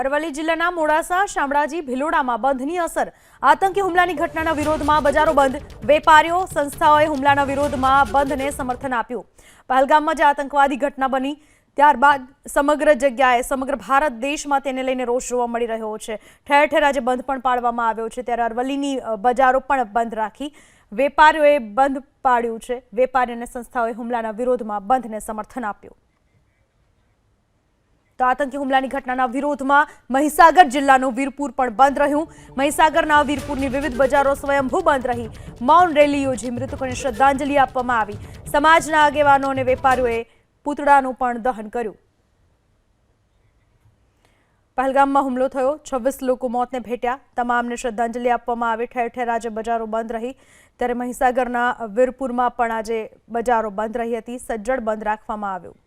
અરવલ્લી જિલ્લાના મોડાસા, શામળાજી, ભિલોડામાં બંધની અસર। આતંકી હુમલાની ઘટનાના વિરોધમાં બજારો બંધ। વેપારીઓ, સંસ્થાઓએ હુમલાના વિરોધમાં બંધને સમર્થન આપ્યું। પહેલગામમાં જે આતંકવાદી ઘટના બની ત્યારબાદ સમગ્ર જગ્યાએ, સમગ્ર ભારત દેશમાં તેને લઈને રોષ જોવા મળી રહ્યો છે। ઠેર ઠેર આજે બંધ પણ પાડવામાં આવ્યો છે, ત્યારે અરવલ્લીની બજારો પણ બંધ રાખી વેપારીઓએ બંધ પાડ્યું છે। વેપારી અને સંસ્થાઓએ હુમલાના વિરોધમાં બંધને સમર્થન આપ્યું। તો આતંકી હુમલાની ઘટનાના વિરોધમાં મહીસાગર જિલ્લાનું વીરપુર પણ બંધ રહ્યું। મહીસાગરના વીરપુરની વિવિધ બજારો સ્વયંભૂ બંધ રહી। મૌન રેલી યોજી મૃતકોને શ્રદ્ધાંજલિ આપવામાં આવી। સમાજના આગેવાનો અને વેપારીઓએ પૂતળાનું પણ દહન કર્યું। પહેલગામમાં હુમલો થયો, 26 લોકો મોતને ભેટ્યા। તમામને શ્રદ્ધાંજલિ આપવામાં આવી। ઠેર ઠેર આજે બજારો બંધ રહી, ત્યારે મહીસાગરના વીરપુરમાં પણ આજે બજારો બંધ રહી હતી। સજ્જડ બંધ રાખવામાં આવ્યું।